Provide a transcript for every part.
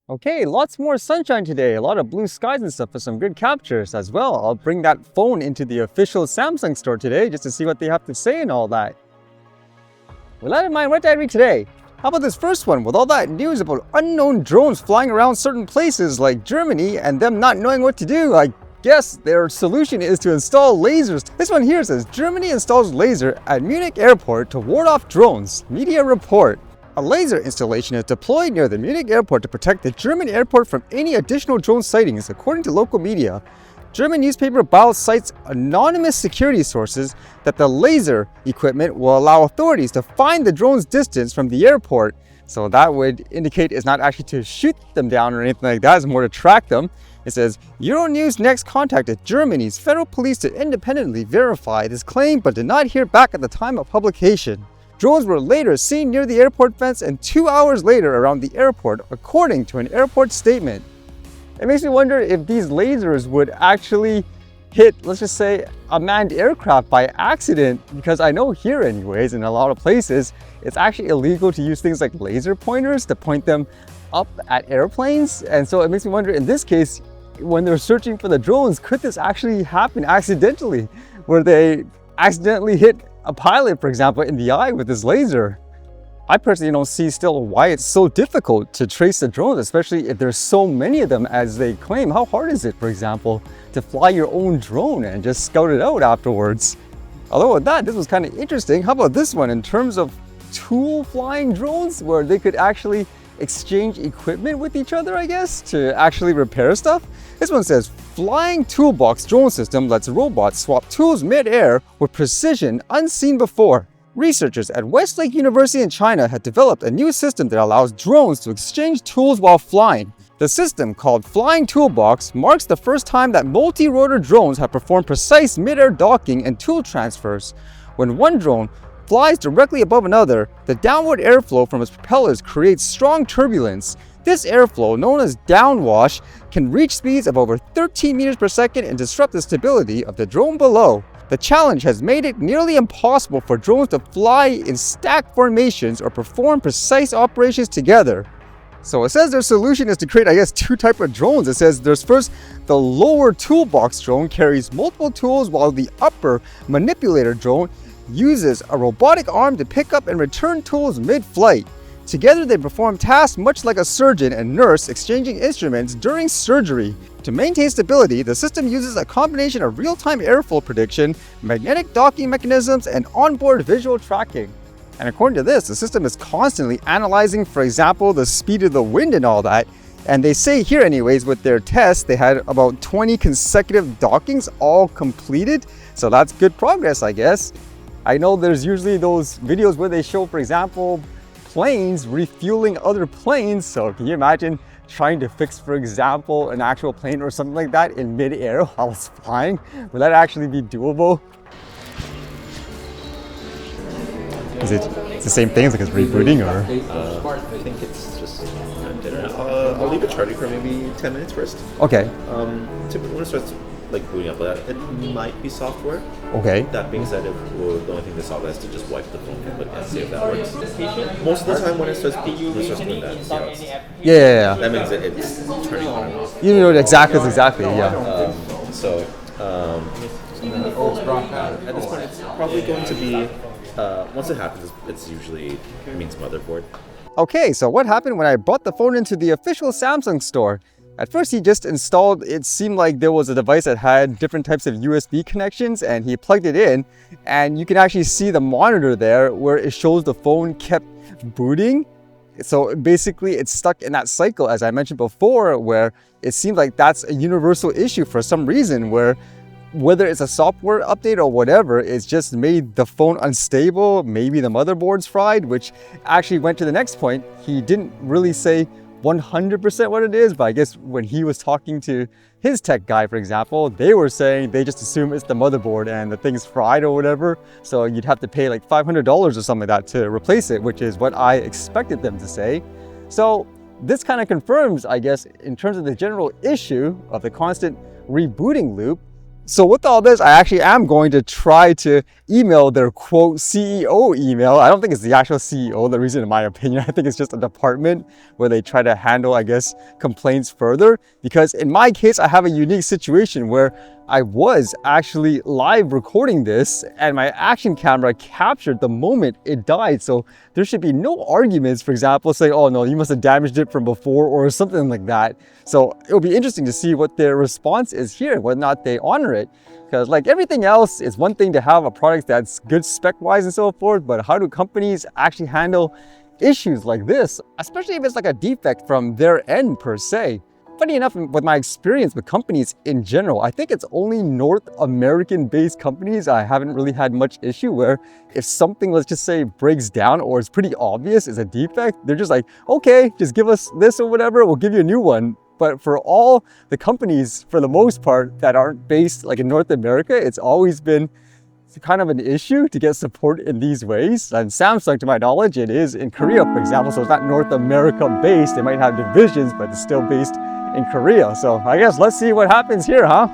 Okay, lots more sunshine today, a lot of blue skies and stuff for some good captures as well. I'll bring that phone into the official Samsung store today just to see what they have to say and all that. With that in mind, what did I read today? How about this first one? With all that news about unknown drones flying around certain places like Germany and them not knowing what to do, I guess their solution is to install lasers. This one here says, Germany installs laser at Munich airport to ward off drones. Media report. A laser installation is deployed near the Munich airport to protect the German airport from any additional drone sightings, according to local media. German newspaper Bild cites anonymous security sources that the laser equipment will allow authorities to find the drone's distance from the airport. So that would indicate it's not actually to shoot them down or anything like that, it's more to track them. It says, Euronews next contacted Germany's federal police to independently verify this claim but did not hear back at the time of publication. Drones were later seen near the airport fence and 2 hours later around the airport, according to an airport statement. It makes me wonder if these lasers would actually hit, let's just say, a manned aircraft by accident, because I know here anyways, in a lot of places, it's actually illegal to use things like laser pointers to point them up at airplanes. And so it makes me wonder, in this case, when they're searching for the drones, could this actually happen accidentally, where they accidentally hit a pilot, for example, in the eye with this laser? I personally don't see still why it's so difficult to trace the drones, especially if there's so many of them as they claim. How hard is it, for example, to fly your own drone and just scout it out afterwards? Although with that, this was kind of interesting. How about this one in terms of tool flying drones, where they could actually exchange equipment with each other, I guess, to actually repair stuff? This one says, FlytingToolbox Drone system lets robots swap tools mid-air with precision unseen before. Researchers at Westlake University in China had developed a new system that allows drones to exchange tools while flying. The system, called FlytingToolbox, marks the first time that multi-rotor drones have performed precise mid-air docking and tool transfers. When one drone flies directly above another, the downward airflow from its propellers creates strong turbulence. This airflow, known as downwash, can reach speeds of over 13 meters per second and disrupt the stability of the drone below. The challenge has made it nearly impossible for drones to fly in stacked formations or perform precise operations together. So it says their solution is to create, I guess, two types of drones. It says there's first, the lower toolbox drone carries multiple tools, while the upper manipulator drone uses a robotic arm to pick up and return tools mid-flight. Together they perform tasks much like a surgeon and nurse exchanging instruments during surgery. To maintain stability, the system uses a combination of real-time airflow prediction, magnetic docking mechanisms, and onboard visual tracking. And according to this, the system is constantly analyzing, for example, the speed of the wind and all that. And they say here anyways, with their tests, they had about 20 consecutive dockings all completed. So that's good progress, I guess. I know there's usually those videos where they show, for example, planes refueling other planes. So can you imagine trying to fix, for example, an actual plane or something like that in mid-air while it's flying? Would that actually be doable? Is it the same thing? It's like it's rebooting, or? I think it's just I'll leave it charging for maybe 10 minutes first. Okay. Typically when it starts like booting up, it might be software. Okay. That being said, the only thing the software is to just wipe the phone and see if that works. Most of the time when it starts doing that, Yeah. that means that it's turning on and off. You know exactly, yeah. At this point, it's probably going to be, once it happens, it's usually means motherboard. Okay, so what happened when I brought the phone into the official Samsung store? At first he just installed, it seemed like there was a device that had different types of USB connections, and he plugged it in, and you can actually see the monitor there where it shows the phone kept booting. So basically it's stuck in that cycle, as I mentioned before, where it seems like that's a universal issue for some reason, where whether it's a software update or whatever, it's just made the phone unstable. Maybe the motherboard's fried, which actually went to the next point. He didn't really say 100% what it is, but I guess when he was talking to his tech guy, for example, they were saying they just assume it's the motherboard and the thing's fried or whatever. So you'd have to pay like $500 or something like that to replace it, which is what I expected them to say. So this kind of confirms, I guess, in terms of the general issue of the constant rebooting loop. So with all this, I actually am going to try to email their quote CEO email. I don't think it's the actual CEO, the reason in my opinion. I think it's just a department where they try to handle, I guess, complaints further. Because in my case, I have a unique situation where I was actually live recording this and my action camera captured the moment it died. So there should be no arguments, for example, saying, oh no, you must have damaged it from before or something like that. So it'll be interesting to see what their response is here, whether or not they honor it. Because like everything else, it's one thing to have a product that's good spec-wise and so forth, but how do companies actually handle issues like this, especially if it's like a defect from their end per se? Funny enough, with my experience with companies in general, I think it's only North American-based companies I haven't really had much issue where if something, let's just say, breaks down or it's pretty obvious is a defect, they're just like, okay, just give us this or whatever, we'll give you a new one. But for all the companies, for the most part, that aren't based like in North America, it's always been kind of an issue to get support in these ways. And Samsung, to my knowledge, it is in Korea, for example, so it's not North America based. They might have divisions, but it's still based in Korea. So I guess let's see what happens here, huh?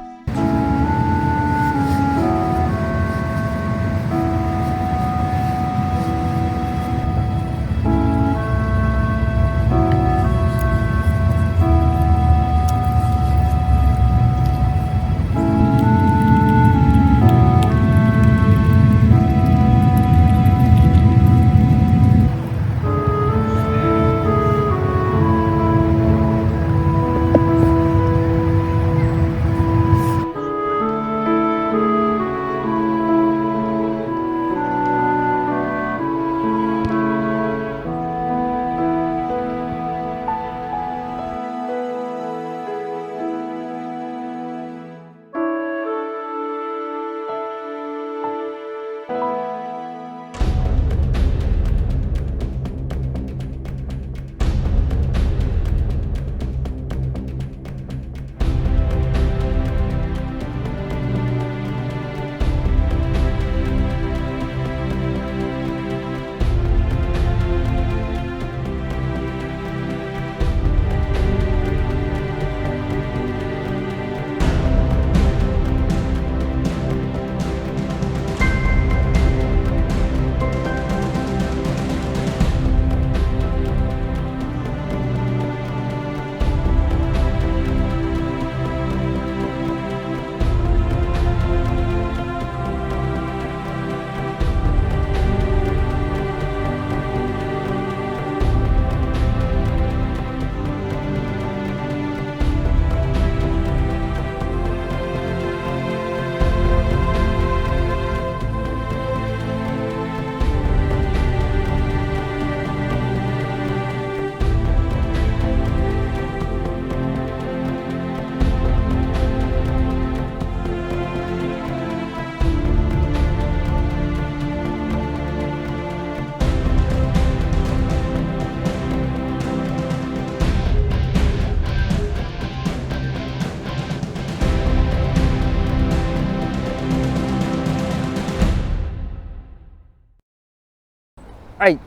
All right,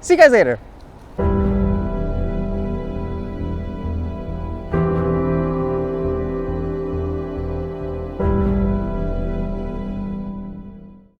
see you guys later.